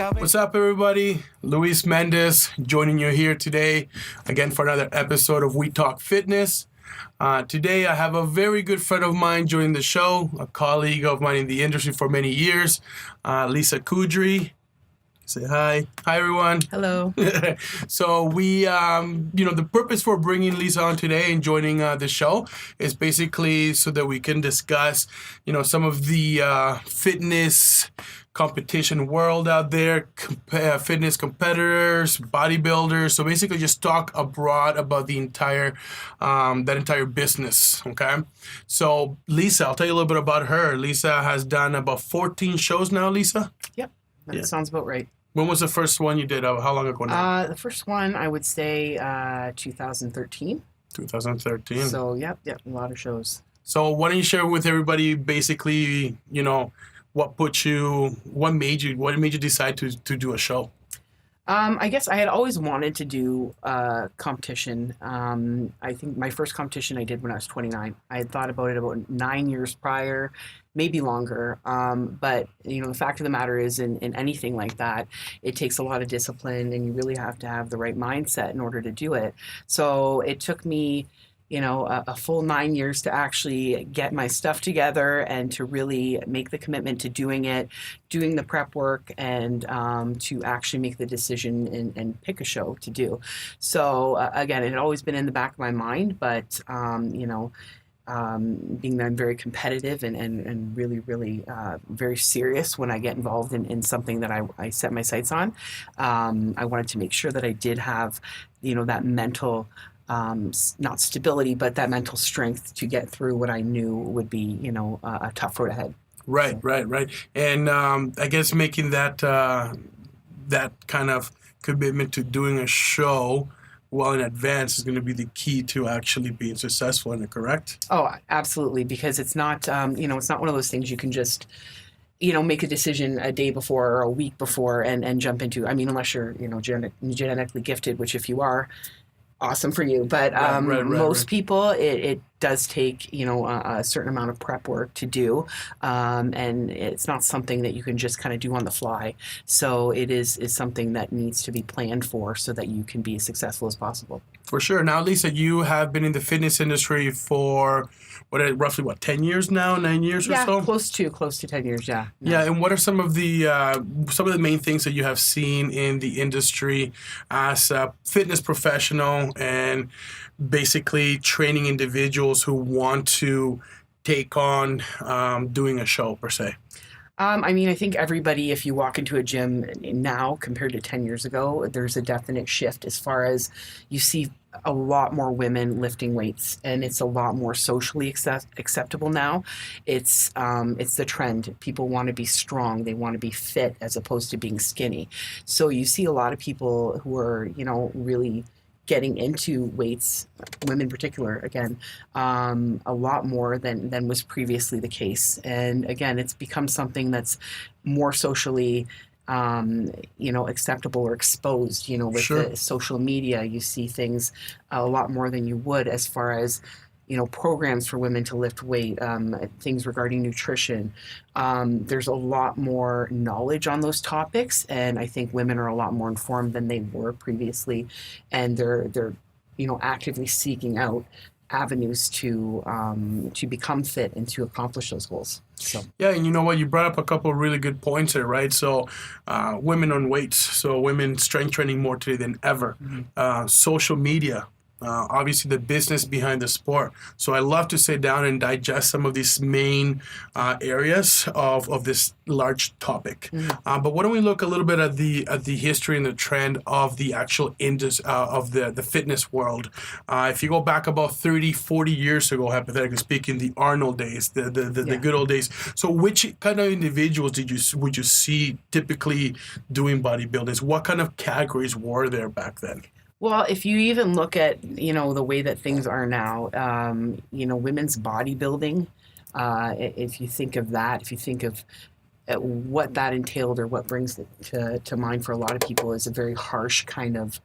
What's up, everybody? Luis Mendez joining you here today again for another episode of We Talk Fitness. Today I have a very good friend of mine joining the show, a colleague of mine in the industry for many years, Lisa Kudrey. Say hi. Hi, everyone. Hello. So we, the purpose for bringing Lisa on today and joining the show is basically so that we can discuss, some of the fitness competition world out there, fitness competitors, bodybuilders. So basically just talk abroad about the entire business, okay? So Lisa, I'll tell you a little bit about her. Lisa has done about 14 shows now, Lisa? Yep, that sounds about right. When was the first one you did? How long ago now? The first one, I would say 2013. 2013. So, yep, a lot of shows. So why don't you share with everybody basically, what made you decide to do a show? I guess I had always wanted to do competition. I think my first competition I did when I was 29. I had thought about it about 9 years prior, maybe longer. But, the fact of the matter is in anything like that, it takes a lot of discipline and you really have to have the right mindset in order to do it. So it took me a full 9 years to actually get my stuff together and to really make the commitment to doing it, doing the prep work, and to actually make the decision and pick a show to do. So again, it had always been in the back of my mind, but being that I'm very competitive and really, really very serious when I get involved in something that I set my sights on, I wanted to make sure that I did have, that mental not stability, but that mental strength to get through what I knew would be, a tough road ahead. Right. And I guess making that kind of commitment to doing a show well in advance is going to be the key to actually being successful in it, correct? Oh, absolutely, because it's not, it's not one of those things you can just make a decision a day before or a week before and jump into. I mean, unless you're, genetically gifted, which if you are, awesome for you. But most people, it does take, a certain amount of prep work to do. And it's not something that you can just kind of do on the fly. So it is something that needs to be planned for so that you can be as successful as possible. For sure. Now, Lisa, you have been in the fitness industry for roughly 10 years now, 9 years or so? Yeah, close to 10 years, yeah. Yeah, and what are some of the main things that you have seen in the industry as a fitness professional and basically training individuals who want to take on doing a show per se? I think everybody, if you walk into a gym now compared to 10 years ago, there's a definite shift as far as you see a lot more women lifting weights, and it's a lot more socially acceptable now. It's the trend. People want to be strong. They want to be fit as opposed to being skinny. So you see a lot of people who are, really getting into weights, women in particular, again, a lot more than was previously the case. And again, it's become something that's more socially acceptable or exposed, with Sure. the social media. You see things a lot more than you would as far as, programs for women to lift weight, things regarding nutrition. There's a lot more knowledge on those topics, and I think women are a lot more informed than they were previously, and they're actively seeking out avenues to become fit and to accomplish those goals. So yeah, and you know what? You brought up a couple of really good points there, right? So women on weights, so women strength training more today than ever. Mm-hmm. Social media. Obviously the business behind the sport. So I love to sit down and digest some of these main areas of this large topic. Mm-hmm. But why don't we look a little bit at the history and the trend of the actual of the fitness world. If you go back about 30, 40 years ago, hypothetically speaking, the Arnold days, the good old days. So which kind of individuals would you see typically doing bodybuilding? What kind of categories were there back then? Well, if you even look at, the way that things are now, women's bodybuilding, if you think of that, if you think of what that entailed or what brings it to mind for a lot of people is a very harsh kind of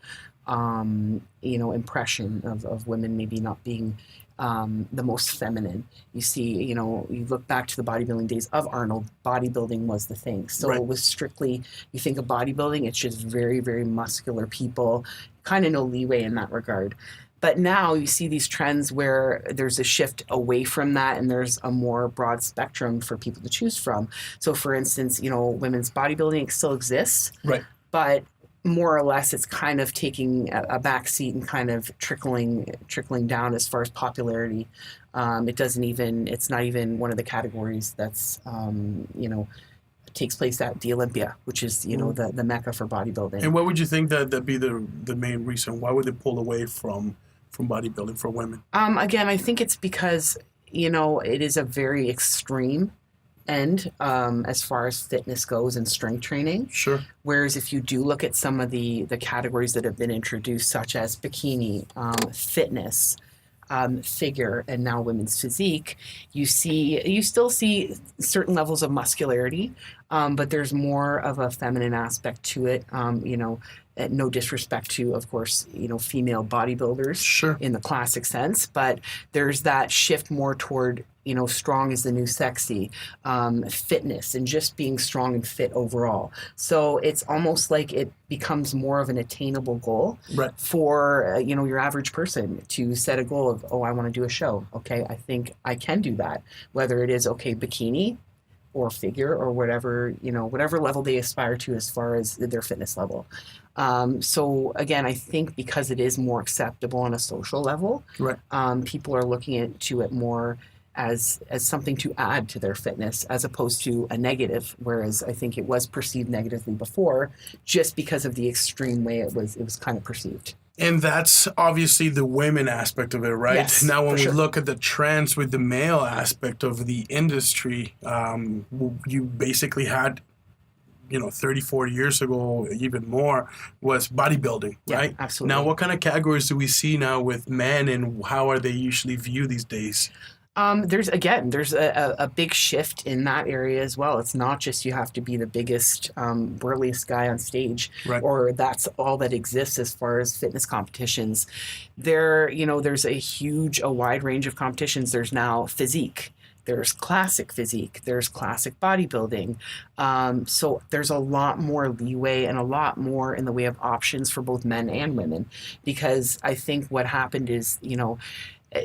impression of women maybe not being the most feminine. You see, you look back to the bodybuilding days of Arnold, bodybuilding was the thing. So Right. it was strictly, you think of bodybuilding, it's just very, very muscular people, kind of no leeway in that regard. But now you see these trends where there's a shift away from that and there's a more broad spectrum for people to choose from. So for instance, women's bodybuilding still exists, Right. but more or less it's kind of taking a back seat and kind of trickling down as far as popularity. It's not even one of the categories that's takes place at the Olympia, which is the mecca for bodybuilding. And what would you think that'd be the main reason? Why would they pull away from bodybuilding for women? Again, I think it's because it is a very extreme end as far as fitness goes and strength training. Sure. Whereas if you do look at some of the categories that have been introduced, such as bikini, fitness, figure, and now women's physique, you still see certain levels of muscularity, but there's more of a feminine aspect to it. No disrespect to, of course, female bodybuilders, Sure. in the classic sense, but there's that shift more toward strong is the new sexy, fitness, and just being strong and fit overall. So it's almost like it becomes more of an attainable goal, Right. for your average person to set a goal of, I want to do a show. Okay, I think I can do that. Whether it is bikini or figure or whatever level they aspire to as far as their fitness level. So again, I think because it is more acceptable on a social level, Right. People are looking into it more as something to add to their fitness as opposed to a negative, whereas I think it was perceived negatively before just because of the extreme way it was kind of perceived. And that's obviously the women aspect of it, right? Yes, now, when for we sure. look at the trends with the male aspect of the industry, you basically had, 30, 40 years ago, even more, was bodybuilding, Yeah, right? absolutely. Now, what kind of categories do we see now with men, and how are they usually viewed these days? There's a big shift in that area as well. It's not just you have to be the biggest, burliest guy on stage, Right. or that's all that exists as far as fitness competitions. There's a wide range of competitions. There's now physique. There's classic physique. There's classic bodybuilding. So there's a lot more leeway and a lot more in the way of options for both men and women, because I think what happened is,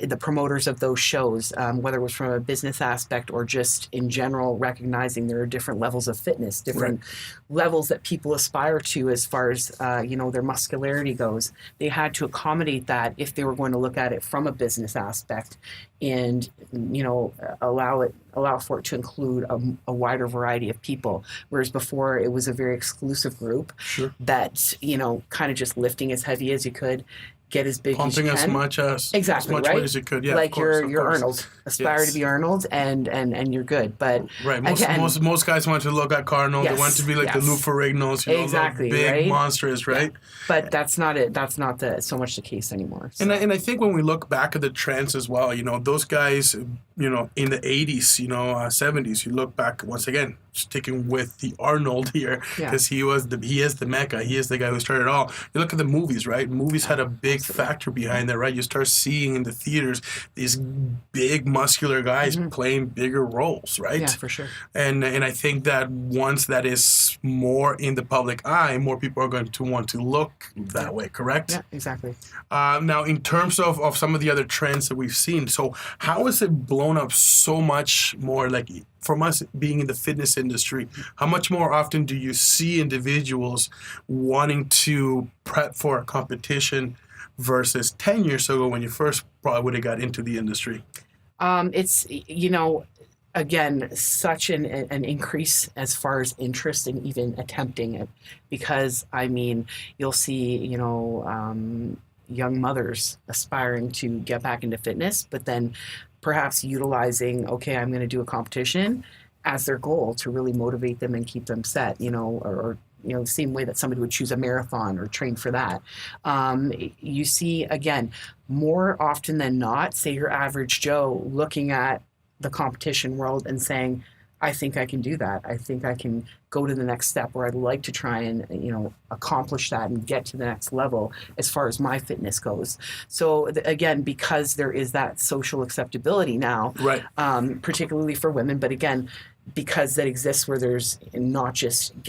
the promoters of those shows, whether it was from a business aspect or just in general, recognizing there are different levels of fitness, different levels that people aspire to as far as, their muscularity goes. They had to accommodate that if they were going to look at it from a business aspect and, allow for it to include a wider variety of people. Whereas before it was a very exclusive group Sure. that, kind of just lifting as heavy as you could, get as big Pumping as as you can. much Exactly, weight right? as you could. Yeah, like of course, of you're course. Arnold. Aspire Yes. to be Arnold, and you're good. But Right. again, Most guys want to look like Arnold. They Yes, want to be like the yes. Lou Ferrignos, Exactly, big right? monsters, right? but that's not it. That's not so much the case anymore. So. And I think when we look back at the trends as well, those guys, in the 80s, 70s, you look back once again, sticking with the Arnold here, Yeah. because he is the mecca. He is the guy who started it all. You look at the movies, right? Movies had a big Absolutely. factor behind that, right? You start seeing in the theaters these big muscular guys playing bigger roles, right? Yeah, for sure. And I think that once that is more in the public eye, more people are going to want to look that way, correct? Yeah, exactly. Now, in terms of some of the other trends that we've seen, so how has it blown up so much more, like from us being in the fitness industry, how much more often do you see individuals wanting to prep for a competition versus 10 years ago when you first probably would have got into the industry? It's, again, such an increase as far as interest in even attempting it, because you'll see, young mothers aspiring to get back into fitness, but then perhaps utilizing, I'm going to do a competition as their goal to really motivate them and keep them set, or the same way that somebody would choose a marathon or train for that. You see, again, more often than not, say your average Joe looking at the competition world and saying, I think I can do that. I think I can go to the next step where I'd like to try and, accomplish that and get to the next level as far as my fitness goes. So again, because there is that social acceptability now, Right. Particularly for women, but again, because that exists where there's not just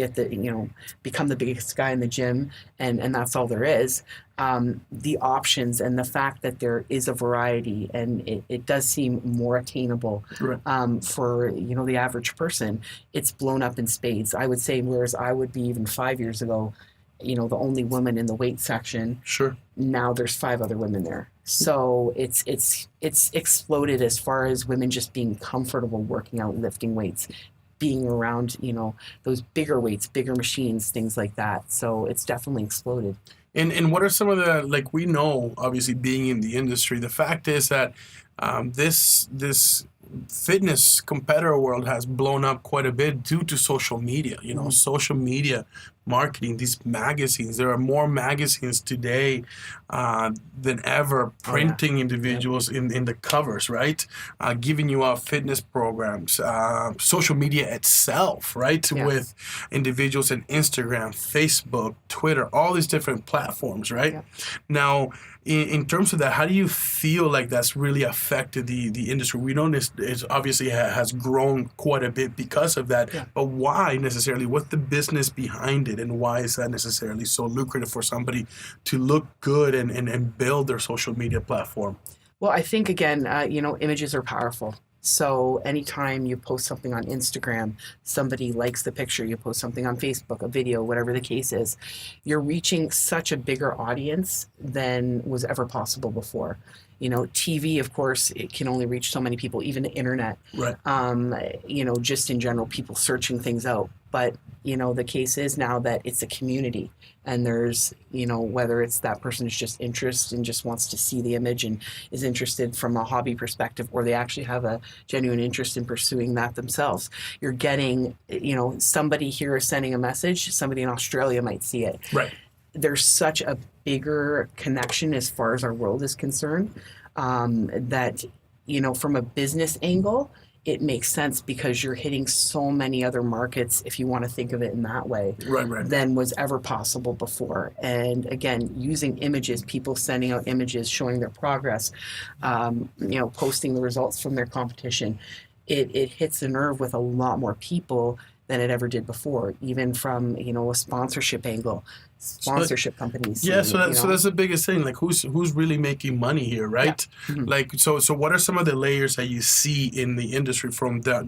become the biggest guy in the gym and that's all there is. The options and the fact that there is a variety and it does seem more attainable Right. for the average person. It's blown up in spades. I would say, whereas I would be even 5 years ago, the only woman in the weight section. Sure. Now there's 5 other women there. So it's exploded as far as women just being comfortable working out, lifting weights, being around, those bigger weights, bigger machines, things like that. So it's definitely exploded. And what are some of the, like, we know, obviously, being in the industry, the fact is that this fitness competitor world has blown up quite a bit due to social media, social media marketing, these magazines. There are more magazines today than ever printing individuals in the covers, right? Giving you out fitness programs, social media itself, right? With individuals in Instagram, Facebook, Twitter, all these different platforms, right? Yeah. Now, in terms of that, how do you feel like that's really affected the industry? We know this is obviously has grown quite a bit because of that, but why necessarily? What's the business behind it, and why is that necessarily so lucrative for somebody to look good and build their social media platform? Well, I think, again, images are powerful. So anytime you post something on Instagram, somebody likes the picture, you post something on Facebook, a video, whatever the case is, you're reaching such a bigger audience than was ever possible before. TV, of course, it can only reach so many people, even the internet. Right. Just in general, people searching things out. But, the case is now that it's a community and there's, whether it's that person is just interested and just wants to see the image and is interested from a hobby perspective, or they actually have a genuine interest in pursuing that themselves. You're getting, somebody here is sending a message, somebody in Australia might see it. Right. There's such a bigger connection as far as our world is concerned that, from a business angle, it makes sense because you're hitting so many other markets, if you want to think of it in that way, right. than was ever possible before. And again, using images, people sending out images, showing their progress, posting the results from their competition, it hits a nerve with a lot more people than it ever did before, even from, a sponsorship angle. Sponsorship companies. Yeah, so that's the biggest thing. Like, who's really making money here, right? Yeah. Mm-hmm. Like, so what are some of the layers that you see in the industry from that,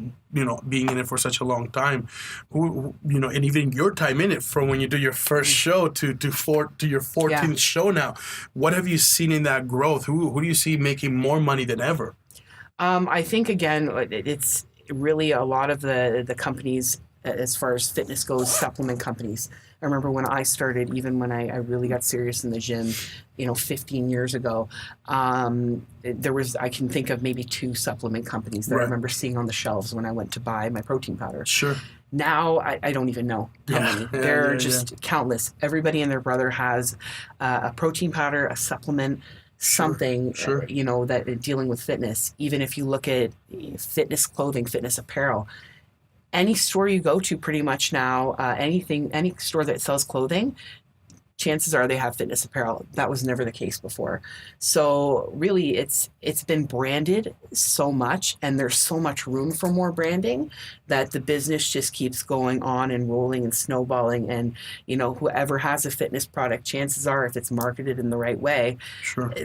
being in it for such a long time, who and even your time in it, from when you do your first show to your 14th show now. What have you seen in that growth? Who do you see making more money than ever? I think, again, it's really a lot of the companies, as far as fitness goes, supplement companies. I remember when I started, even when I really got serious in the gym, 15 years ago, I can think of maybe 2 supplement companies that I remember seeing on the shelves when I went to buy my protein powder. Sure. Now, I don't even know how many. They're just countless. Everybody and their brother has a protein powder, a supplement, something, that dealing with fitness. Even if you look at fitness clothing, fitness apparel, any store you go to pretty much now, any store that sells clothing, chances are they have fitness apparel. That was never the case before. So really, it's been branded so much, and there's so much room for more branding that the business just keeps going on and rolling and snowballing. And whoever has a fitness product, chances are, if it's marketed in the right way,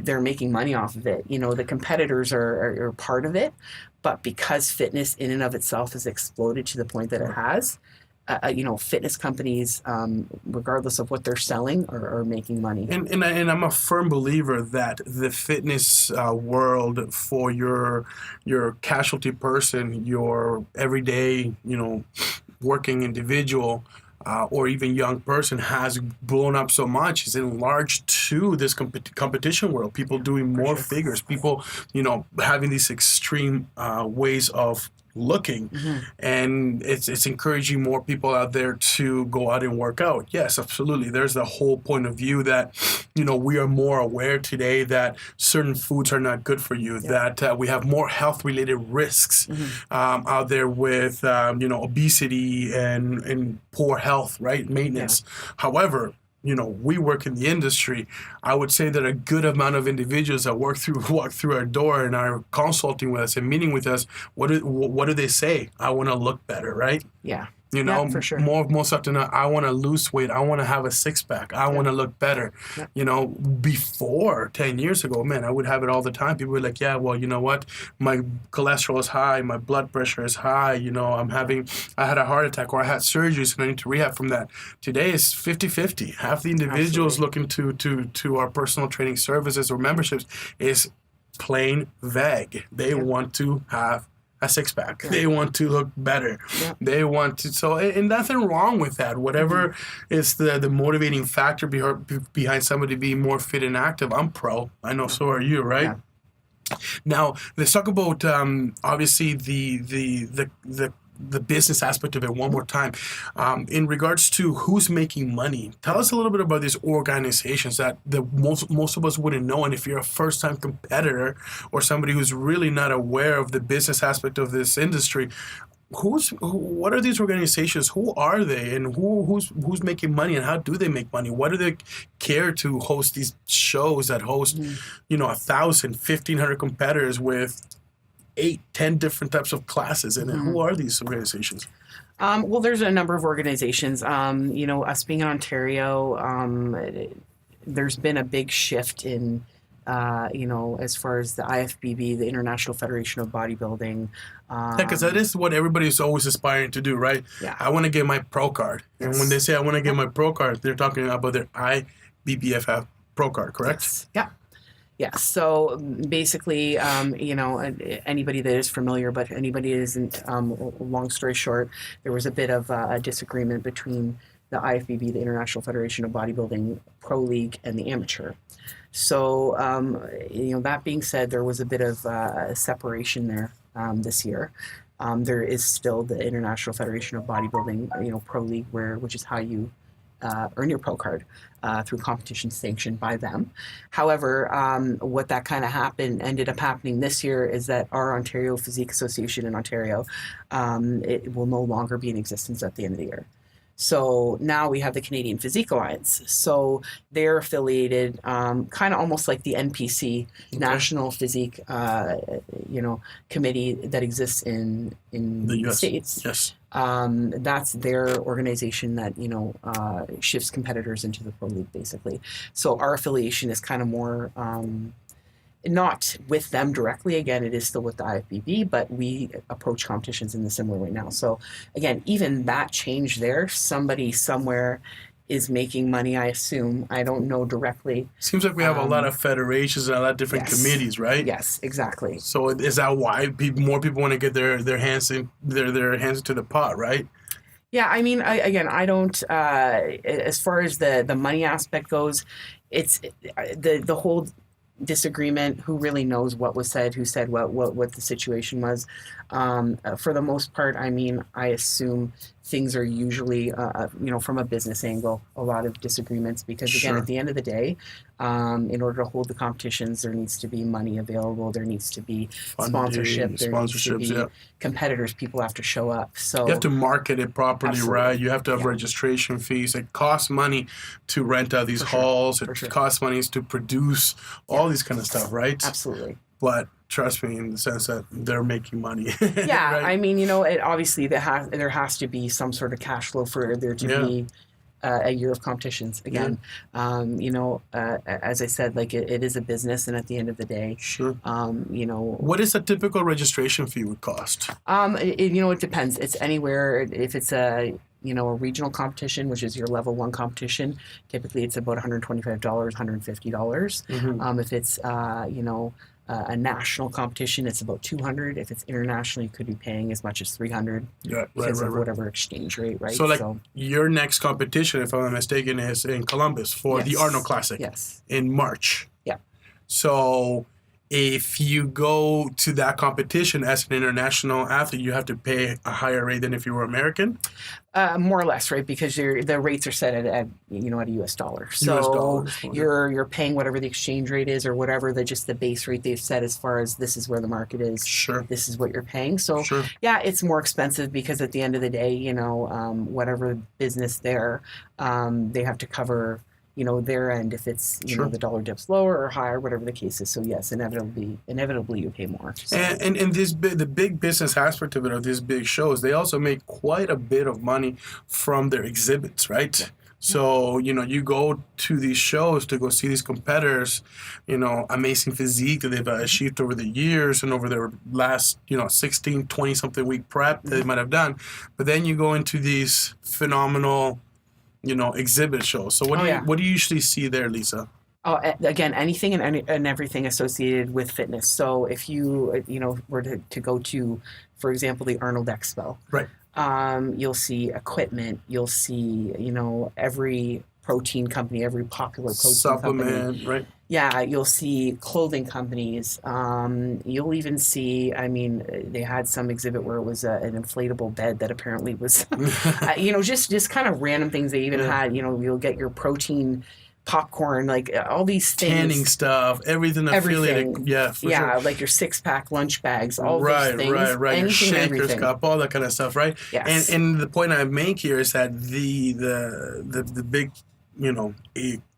they're making money off of it. The competitors are part of it, but because fitness in and of itself has exploded to the point that it has, fitness companies, regardless of what they're selling, are making money. And I'm a firm believer that the fitness world, for your casualty person, your everyday, working individual, or even young person, has blown up so much. It's enlarged to this competition world. People doing more figures. People, having these extreme ways of looking. And it's encouraging more people out there to go out and work out. Yes, absolutely. There's the whole point of view that, we are more aware today that certain foods are not good for you, that we have more health-related risks out there with, obesity and poor health, right? Maintenance. However, we work in the industry. I would say that a good amount of individuals that walk through our door and are consulting with us and meeting with us, what do they say? I want to look better, right? Yeah. For sure. Most often, I want to lose weight. I want to have a six-pack. I want to look better. Before 10 years ago, man, I would have it all the time. People were like, yeah, well, you know what? My cholesterol is high. My blood pressure is high. I had a heart attack or I had surgeries and I need to rehab from that. Today it's 50-50. Half the individuals looking to our personal training services or memberships is plain vague. They want to have a six-pack. They want to look better. They want to, and nothing wrong with that. Whatever is the motivating factor behind somebody being more fit and active, I'm pro. I know so are you, right? Now, let's talk about obviously the business aspect of it one more time. In regards to who's making money, tell us a little bit about these organizations that most of us wouldn't know. And if you're a first-time competitor or somebody who's really not aware of the business aspect of this industry, what are these organizations? Who are they, and who's making money, and how do they make money? Why do they care to host these shows that host 1,000, 1,500 competitors with 8-10 different types of classes in it? Who are these organizations? Well, there's a number of organizations. Us being in Ontario, there's been a big shift in, as far as the IFBB, the International Federation of Bodybuilding. Because that is what everybody's always aspiring to do, right? Yeah. I want to get my pro card. And when they say I want to get my pro card, they're talking about their IBBFF pro card, correct? Yes. Yeah. Yeah, so basically, anybody that is familiar, but anybody that isn't, long story short, there was a bit of a disagreement between the IFBB, the International Federation of Bodybuilding Pro League, and the amateur. So, that being said, there was a bit of separation there this year. There is still the International Federation of Bodybuilding, Pro League, which is how you earn your pro card through competition sanctioned by them. However, what that kind of ended up happening this year is that our Ontario Physique Association in Ontario, it will no longer be in existence at the end of the year. So now we have the Canadian Physique Alliance. So they're affiliated, kind of almost like the NPC, National Physique, committee that exists in the States. Yes. That's their organization that, shifts competitors into the pro league, basically. So our affiliation is kind of more, not with them directly. Again, it is still with the IFBB, but we approach competitions in a similar way now. So again, even that change there, somebody somewhere is making money, I assume. I don't know directly. Seems like we have a lot of federations and a lot of different committees, right? Yes, exactly. So is that why more people want to get their hands into the pot, right? Yeah, I mean, I don't. As far as the money aspect goes, it's the whole disagreement. Who really knows what was said? Who said what the situation was? For the most part, I mean, I assume things are usually, from a business angle, a lot of disagreements because, again, at the end of the day, in order to hold the competitions, there needs to be money available. There needs to be sponsorship. There needs to be competitors. People have to show up. So you have to market it properly, absolutely. Right? You have to have registration fees. It costs money to rent out these halls. It costs money to produce all these kind of stuff, right? Absolutely. But trust me, in the sense that they're making money. Yeah, right? I mean, it obviously there has to be some sort of cash flow for there to be a year of competitions. Again, as I said, like it is a business, and at the end of the day, what is a typical registration fee would cost? It depends. It's anywhere. If it's a regional competition, which is your level 1 competition, typically it's about $125, $150. If it's a national competition, it's about $200. If it's international, you could be paying as much as $300 because of whatever exchange rate, right? So, your next competition, if I'm not mistaken, is in Columbus for the Arnold Classic. Yes. In March. Yeah. So, if you go to that competition as an international athlete, you have to pay a higher rate than if you were American? More or less, right? Because the rates are set at a US dollar. So US dollars. Okay. you're paying whatever the exchange rate is or whatever just the base rate they've set as far as this is where the market is. Sure. This is what you're paying. So Sure. yeah, it's more expensive because at the end of the day, whatever business there, they have to cover their end if it's Sure. the dollar dips lower or higher, whatever the case is. So yes, inevitably you pay more. So. And the big business aspect of it, of these big shows, they also make quite a bit of money from their exhibits, right? Yeah. So, you go to these shows to go see these competitors, amazing physique that they've achieved over the years and over their last, 16, 20-something week prep that they might have done. But then you go into these phenomenal, exhibit shows. So what do you usually see there, Lisa? Oh, again, anything and everything associated with fitness. So if you, were to go to, for example, the Arnold Expo. Right. You'll see equipment. You'll see, every protein company, every popular protein supplement, right? Yeah, you'll see clothing companies. You'll even see, they had some exhibit where it was an inflatable bed that apparently was, just kind of random things. They even had, you'll get your protein popcorn, like all these things. Tanning stuff, everything affiliated. Yeah, for sure. Like your 6-pack lunch bags, all those things. Right. Your shaker's cup, all that kind of stuff, right? Yes. And the point I make here is that the big,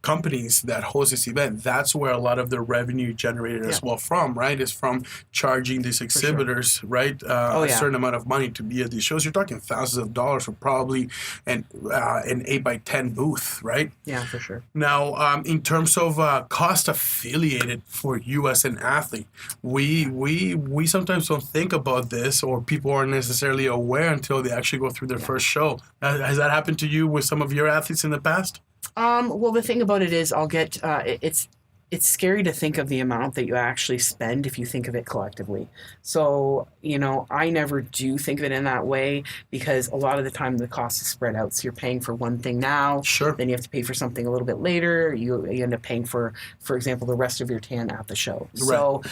companies that host this event, that's where a lot of the revenue generated as well from, right? Is from charging these exhibitors, right? A certain amount of money to be at these shows. You're talking thousands of dollars for probably an 8x10 booth, right? Yeah, for sure. Now, in terms of cost affiliated for you as an athlete, we sometimes don't think about this, or people aren't necessarily aware until they actually go through their first show. Has that happened to you with some of your athletes in the past? Well, the thing about it is I'll get, it's scary to think of the amount that you actually spend if you think of it collectively. So, I never do think of it in that way because a lot of the time the cost is spread out. So you're paying for one thing now, sure. Then you have to pay for something a little bit later. You end up paying for example, the rest of your tan at the show. Right. So,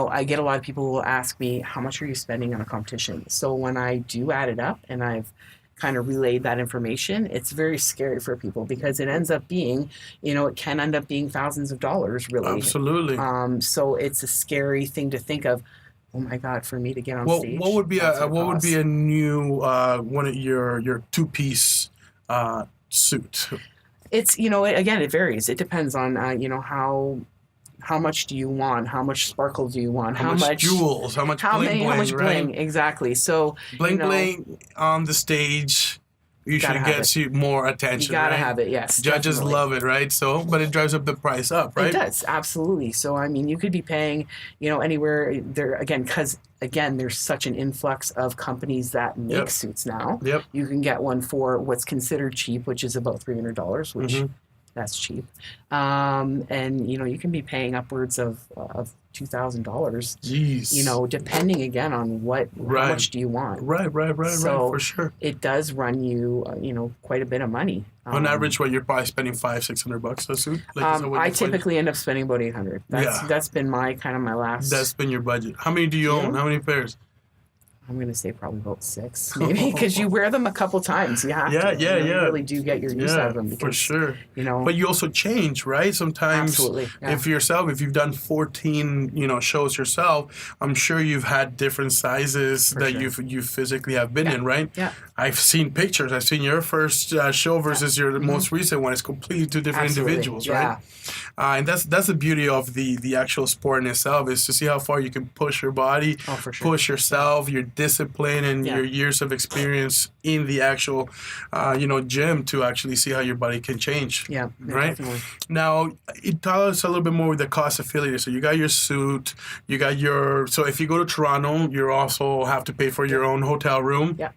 I get a lot of people who will ask me, how much are you spending on a competition? So when I do add it up and I've kind of relayed that information, it's very scary for people because it ends up being, it can end up being thousands of dollars, really. Absolutely. So it's a scary thing to think of. Oh my God! For me to get on stage. What would be a new one of your two-piece suit? It's again it varies. It depends on how much do you want? How much sparkle do you want? How much jewels? How much bling? How much right? bling? Exactly. So bling on the stage usually gets you more attention. You gotta right? have it. Yes. Judges definitely. love it, right? So, but it drives up the price up, right? It does, absolutely. So you could be paying, anywhere there again because there's such an influx of companies that make suits now. Yep. You can get one for what's considered cheap, which is about $300, which. Mm-hmm. That's cheap, and you can be paying upwards of $2,000. Jeez. Depending again on how much do you want. Right, so for sure. It does run you, quite a bit of money. On average, you're probably spending $500-$600 a suit. I typically end up spending about $800. That's been my last. That's been your budget. How many do you own? How many pairs? I'm going to say probably about 6, maybe, because you wear them a couple times. You have to. You really do get your use out of them. Because, for sure. But you also change, right? Sometimes, absolutely. Yeah. If you've done 14, shows yourself, I'm sure you've had different sizes that you physically have been in, right? Yeah. I've seen pictures. I've seen your first show versus your most recent one. It's completely two different individuals, right? And that's the beauty of the actual sport in itself, is to see how far you can push your body, push yourself, your discipline, and your years of experience in the actual, gym to actually see how your body can change. Yeah, right. Definitely. Now, tell us a little bit more with the cost affiliated. So you got your suit, you got so if you go to Toronto, you also have to pay for your own hotel room. Yeah.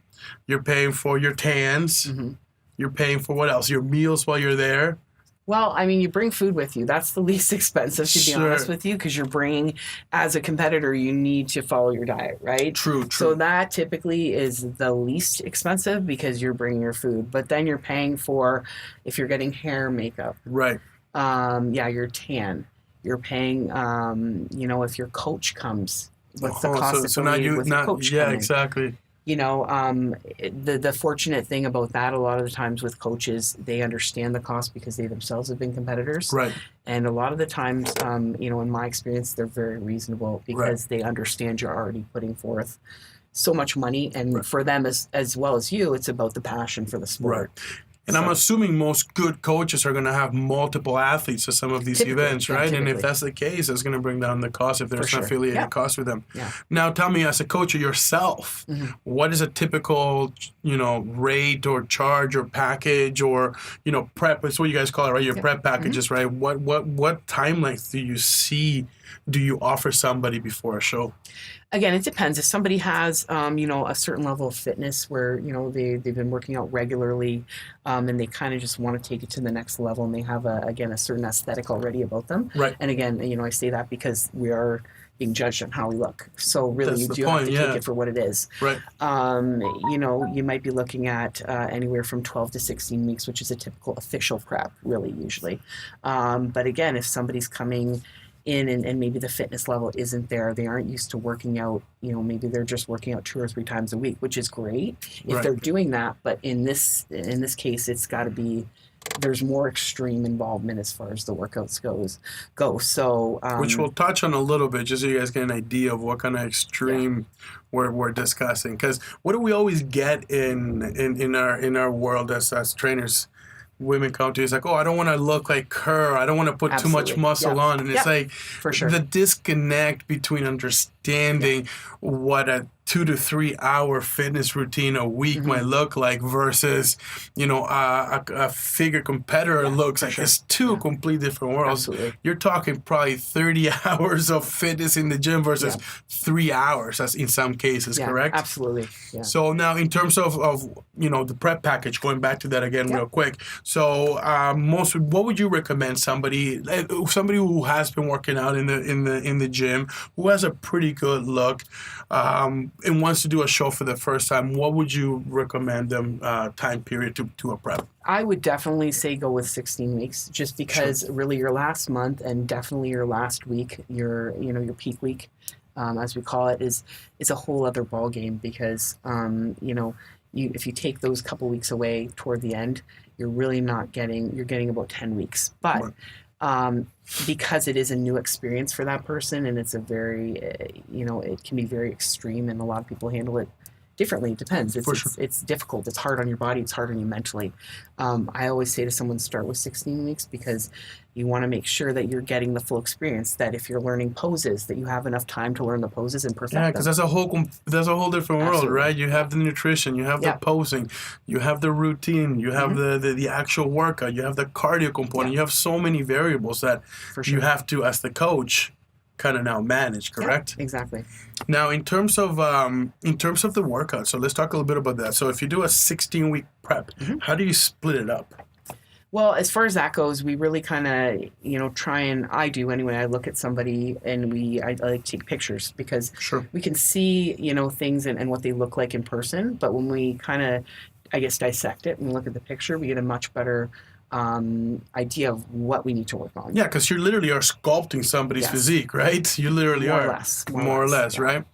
You're paying for your tans. Mm-hmm. You're paying for what else? Your meals while you're there. Well, you bring food with you. That's the least expensive, to be honest with you, because you're bringing, as a competitor, you need to follow your diet, right? True. So that typically is the least expensive because you're bringing your food. But then you're paying for, if you're getting hair, makeup. Right. Your tan. You're paying, if your coach comes, what's the cost now associated with your coach yeah, coming? exactly. The fortunate thing about that, a lot of the times with coaches, they understand the cost because they themselves have been competitors. Right. And a lot of the times, in my experience, they're very reasonable because they understand you're already putting forth so much money. And for them, as well as you, it's about the passion for the sport. Right. And I'm assuming most good coaches are going to have multiple athletes at some of these events, right? And if that's the case, it's going to bring down the cost if there's an affiliated cost with them. Yeah. Now, tell me, as a coach yourself, what is a typical, rate or charge or package or, prep? It's what you guys call it, right? Your prep packages, right? What time length do you offer somebody before a show? Again, it depends. If somebody has, a certain level of fitness where, they've been working out regularly and they kind of just want to take it to the next level and they have, a certain aesthetic already about them. Right. And again, I say that because we are being judged on how we look. So really, you do have to take it for what it is. Right. You might be looking at anywhere from 12 to 16 weeks, which is a typical official prep, really, usually. But again, if somebody's coming in and maybe the fitness level isn't there, they aren't used to working out, maybe they're just working out 2 or 3 times a week, which is great if they're doing that. But in this case, it's got to be, there's more extreme involvement as far as the workouts go. So which we'll touch on a little bit, just so you guys get an idea of what kind of extreme we're discussing. Because what do we always get in our world as trainers? Women come to you, it's like, oh, I don't want to look like her. I don't want to put too much muscle on. And it's like for sure. The disconnect between understanding what a 2 to 3 hour fitness routine a week might look like versus, a figure competitor looks like. It's two completely different worlds. Absolutely. You're talking probably 30 hours of fitness in the gym versus 3 hours, as in some cases, correct? Absolutely. Yeah. So now in terms of the prep package, going back to that again real quick. So what would you recommend somebody who has been working out in the gym, who has a pretty good look, and wants to do a show for the first time? What would you recommend them time period to a prep? I would definitely say go with 16 weeks, just because really your last month and definitely your last week, your peak week, as we call it, is a whole other ball game because if you take those couple weeks away toward the end, you're really not getting. You're getting about 10 weeks, but. Because it is a new experience for that person and it's a very, it can be very extreme and a lot of people handle it differently. It depends. It's difficult. It's hard on your body. It's hard on you mentally. I always say to someone, start with 16 weeks because you want to make sure that you're getting the full experience, that if you're learning poses, that you have enough time to learn the poses and perfect them. Yeah, because that's a whole different world, right? You have the nutrition, you have the posing, you have the routine, you have the actual workout, you have the cardio component. You have so many variables that you have to, as the coach, kind of now manage, correct? Yeah, exactly. Now, in terms of the workout, so let's talk a little bit about that. So if you do a 16-week prep, how do you split it up? Well, as far as that goes, we really kind of, try and, I do anyway, I look at somebody and I like to take pictures because we can see, things and what they look like in person. But when we kind of, dissect it and look at the picture, we get a much better idea of what we need to work on. Yeah, because you literally are sculpting somebody's physique, right? You literally more or less, right?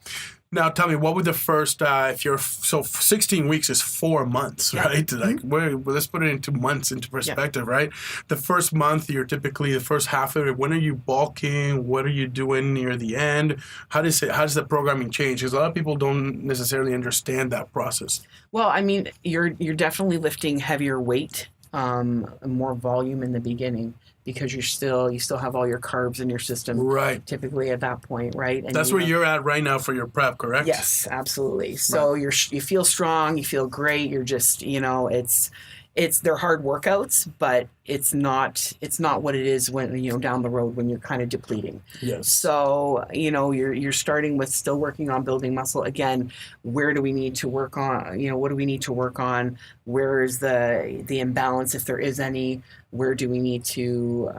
Now, tell me, what would the first, 16 weeks is 4 months, right? Like, let's put it into months into perspective, right? The first month, you're typically the first half of it. When are you bulking? What are you doing near the end? How does the programming change? Because a lot of people don't necessarily understand that process. Well, I mean, you're definitely lifting heavier weight, more volume in the beginning. Because you still have all your carbs in your system, right? Typically at that point, right? And that's where you're at right now for your prep, correct? Yes, absolutely. So you feel strong, you feel great. You're just they're hard workouts, but it's not what it is when down the road when you're kind of depleting. Yes. So you're starting with still working on building muscle. Again, where do we need to work on? What do we need to work on? Where is the imbalance if there is any? Where do we need to,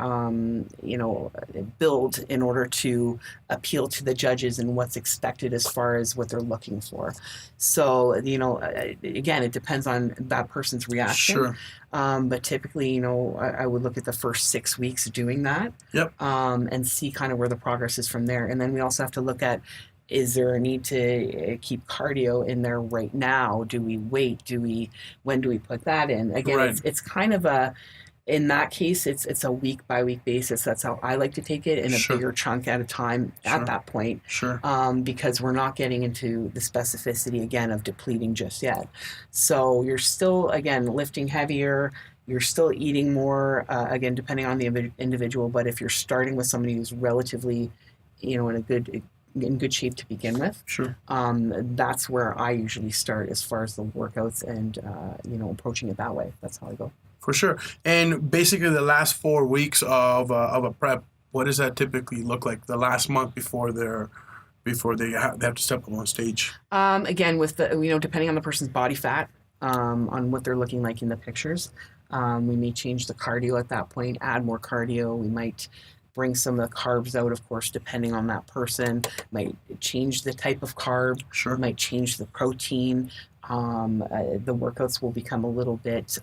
build in order to appeal to the judges and what's expected as far as what they're looking for? So, again, it depends on that person's reaction. Sure. But typically, I would look at the first 6 weeks doing that. Yep. And see kind of where the progress is from there. And then we also have to look at, is there a need to keep cardio in there right now? Do we wait? When do we put that in? Again, Right. it's kind of in that case, it's a week by week basis. That's how I like to take it, in a Sure. bigger chunk at a time Sure. at that point. Sure. Because we're not getting into the specificity again of depleting just yet. So you're still, again, lifting heavier. You're still eating more, again, depending on the individual. But if you're starting with somebody who's relatively, in good shape to begin with, Sure. that's where I usually start as far as the workouts and, approaching it that way. That's how I go. For sure. And basically the last 4 weeks of a prep, what does that typically look like? The last month before they have to step up on stage? Again, with the, depending on the person's body fat, on what they're looking like in the pictures, we may change the cardio at that point, add more cardio. We might bring some of the carbs out, of course, depending on that person. Might change the type of carb. Sure. Might change the protein. The workouts will become a little bit,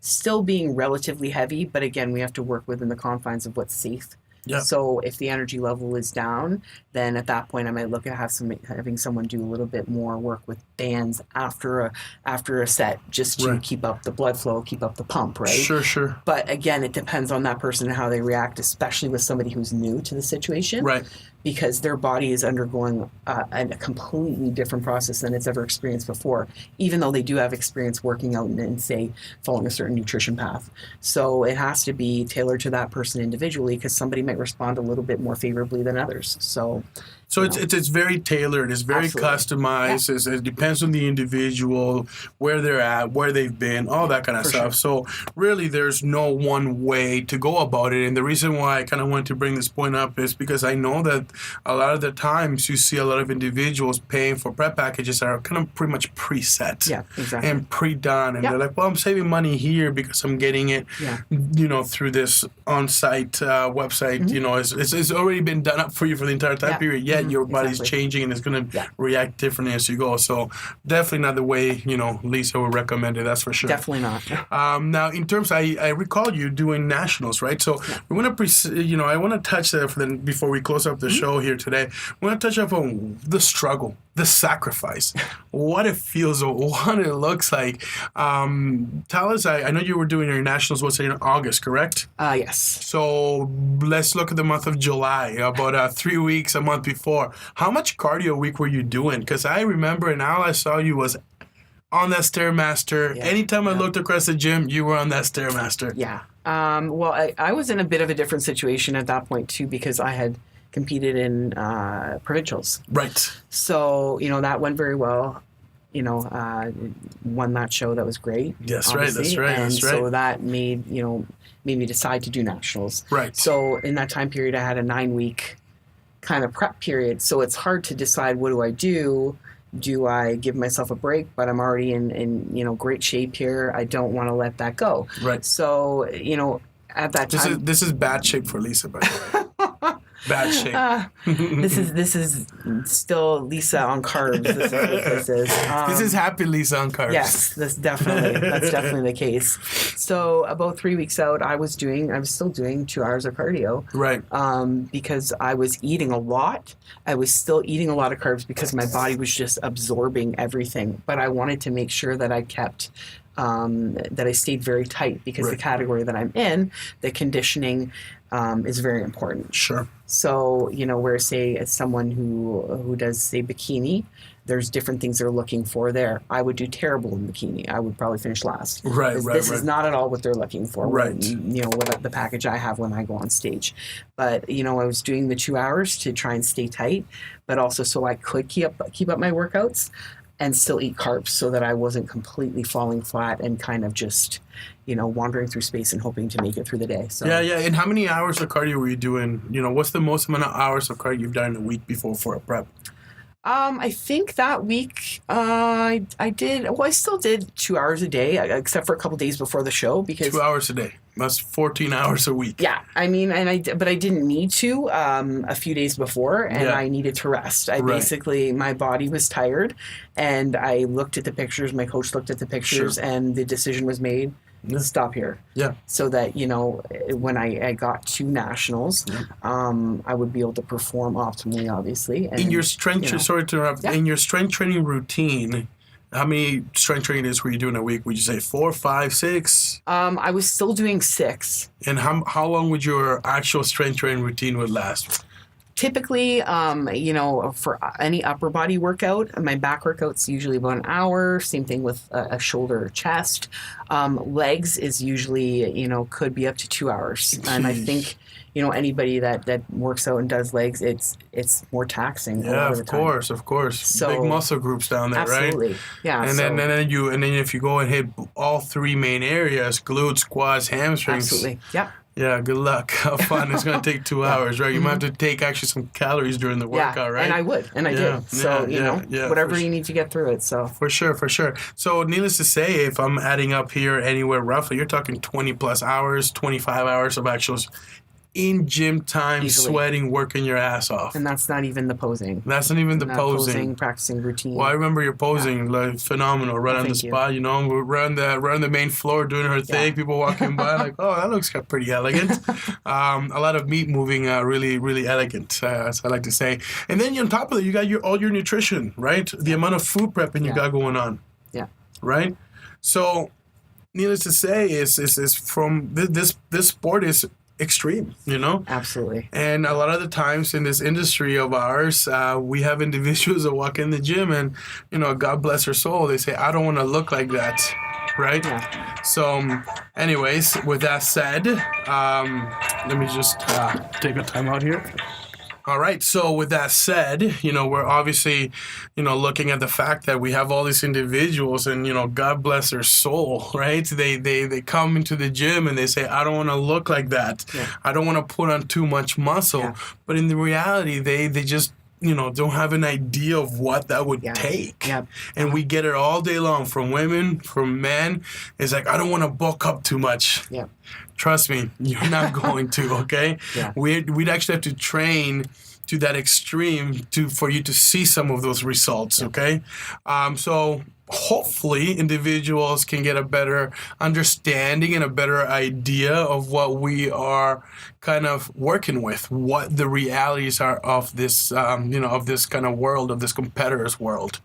still being relatively heavy, but again, we have to work within the confines of what's safe. Yeah. So if the energy level is down, then at that point I might look at having someone do a little bit more work with bands after a set, just to Right. keep up the blood flow, keep up the pump, right? Sure. But again, it depends on that person and how they react, especially with somebody who's new to the situation. Right. Because their body is undergoing a completely different process than it's ever experienced before, even though they do have experience working out and say, following a certain nutrition path. So it has to be tailored to that person individually, because somebody might respond a little bit more favorably than others. So it's very tailored. It's very Absolutely. customized. Yeah. It depends on the individual, where they're at, where they've been, all that kind of For stuff. So really, there's no one way to go about it. And the reason why I kind of wanted to bring this point up is because I know that a lot of the times you see a lot of individuals paying for prep packages that are kind of pretty much preset. Yeah, exactly. And pre-done. And Yeah. they're like, well, I'm saving money here because I'm getting it, Yeah. through this on-site website. Mm-hmm. It's already been done up for you for the entire time period. Yet your body's Exactly. changing and it's going to react differently as you go. So definitely not the way, Lisa would recommend it. That's for sure. Definitely not. Now, in terms, I recall you doing nationals, right? So we want to, I want to touch that before we close up the show here today. We want to touch up on the struggle, the sacrifice, what it feels, what it looks like. Tell us, I know you were doing your nationals, what's it, in August, correct? Yes. So let's look at the month of July, about 3 weeks, a month before. How much cardio a week were you doing? Because I remember, and all I saw you was on that Stairmaster. Yeah. Anytime I looked across the gym, you were on that Stairmaster. Yeah. Well, I was in a bit of a different situation at that point too, because I had competed in provincials. Right. So, that went very well. Won that show. That was great. Yes, obviously. right. And That's right. so that made me decide to do nationals. Right. So in that time period, I had a 9-week kind of prep period. So it's hard to decide, what do I do? Do I give myself a break? But I'm already in great shape here. I don't want to let that go. Right. So, at that time, This is bad shape for Lisa, by the way. Bad shape. this is still Lisa on carbs. This is what this is. This is happy Lisa on carbs. Yes, that's definitely the case. So about 3 weeks out, I was still doing 2 hours of cardio. Right. Because I was eating a lot. I was still eating a lot of carbs because my body was just absorbing everything. But I wanted to make sure that I kept that I stayed very tight, because the category that I'm in, the conditioning is very important. Sure. So, where say as someone who does, say, bikini, there's different things they're looking for there. I would do terrible in bikini. I would probably finish last. Right. This is not at all what they're looking for. Right. What the package I have when I go on stage. But, I was doing the 2 hours to try and stay tight, but also so I could keep up my workouts and still eat carbs, so that I wasn't completely falling flat and kind of just, wandering through space and hoping to make it through the day. So Yeah. And how many hours of cardio were you doing? What's the most amount of hours of cardio you've done in a week before for a prep? I think that week I did. Well, I still did 2 hours a day, except for a couple days before the show because 2 hours a day. That's 14 hours a week. yeah, I mean, but I didn't need to a few days before, and Yeah. I needed to rest. Right. Basically, my body was tired, and I looked at the pictures. My coach looked at the pictures, Sure. and the decision was made. Yeah. Stop here. Yeah. So that, when I got to nationals, I would be able to perform optimally, obviously. And, In your strength, sorry to interrupt. Yeah. In your strength training routine, how many strength training days were you doing a week? Would you say 4, 5, 6? I was still doing 6. And how long would your actual strength training routine would last? Typically, for any upper body workout, my back workout's usually about an hour. Same thing with a shoulder or chest. Legs is usually, could be up to 2 hours. And I think, anybody that works out and does legs, it's more taxing. a lot Yeah, of the time. of course. So- Big muscle groups down there, right? Absolutely. Yeah. And then if you go and hit all 3 main areas, glutes, quads, hamstrings. Absolutely. Yep. Yeah, good luck. Have fun. It's going to take 2 hours, right? You might have to take actually some calories during the workout, right? And I would, and I Yeah, did. So, yeah, whatever for you need to get through it. So, For sure. So, needless to say, if I'm adding up here anywhere roughly, you're talking 20 plus hours, 25 hours of actual in gym time, Easily. sweating, working your ass off. and that's not even the posing. That's not even the Not posing. practicing routine. Well, I remember your posing, like phenomenal, right on the Thank you. spot. We're on the main floor doing her thing. People walking by, like, oh, that looks pretty elegant. A lot of meat moving, really, really elegant, as I like to say. And then on top of it, you got all your nutrition, right? The amount of food prepping you Yeah. got going on, Yeah. right? So, needless to say, is from this sport is extreme, Absolutely. And a lot of the times in this industry of ours, we have individuals that walk in the gym and, God bless their soul, they say, I don't want to look like that, right? Yeah. So, anyways, with that said, let me just take a time out here. All right. So with that said, we're obviously, looking at the fact that we have all these individuals and, God bless their soul, right? They come into the gym and they say, I don't want to look like that. Yeah. I don't want to put on too much muscle. Yeah. But in the reality, they just, don't have an idea of what that would Yeah. take. Yep. And we get it all day long from women, from men. It's like, I don't want to bulk up too much. Yeah. Trust me, you're not going to, okay? Yeah. We'd actually have to train to that extreme for you to see some of those results, okay? So hopefully individuals can get a better understanding and a better idea of what we are kind of working with, what the realities are of this, of this kind of world, of this competitor's world.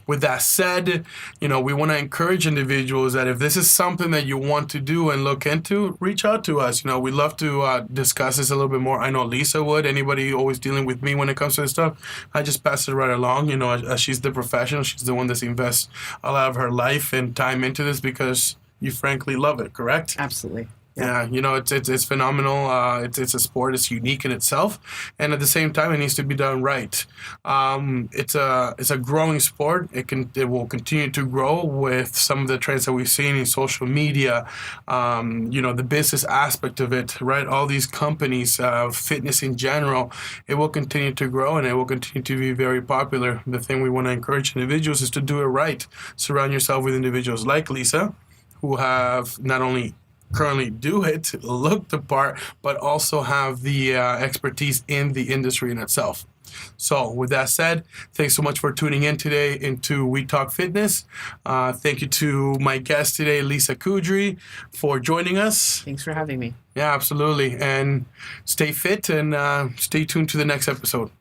With that said, we want to encourage individuals that if this is something that you want to do and look into, reach out to us. We'd love to discuss this a little bit more. I know Lisa would. Anybody always dealing with me when it comes to this stuff, I just pass it right along. As she's the professional, she's the one that's invests a lot of her life and time into this because you frankly love it, correct? Absolutely. Yeah, it's phenomenal. It's a sport. It's unique in itself, and at the same time, it needs to be done right. It's a growing sport. It will continue to grow with some of the trends that we've seen in social media. The business aspect of it, right? All these companies, fitness in general, it will continue to grow and it will continue to be very popular. The thing we want to encourage individuals is to do it right. Surround yourself with individuals like Lisa, who have not only currently do it, look the part, but also have the expertise in the industry in itself. So with that said, thanks so much for tuning in today into We Talk Fitness. Thank you to my guest today, Lisa Kudrey, for joining us. Thanks for having me. Yeah, absolutely. And stay fit and stay tuned to the next episode.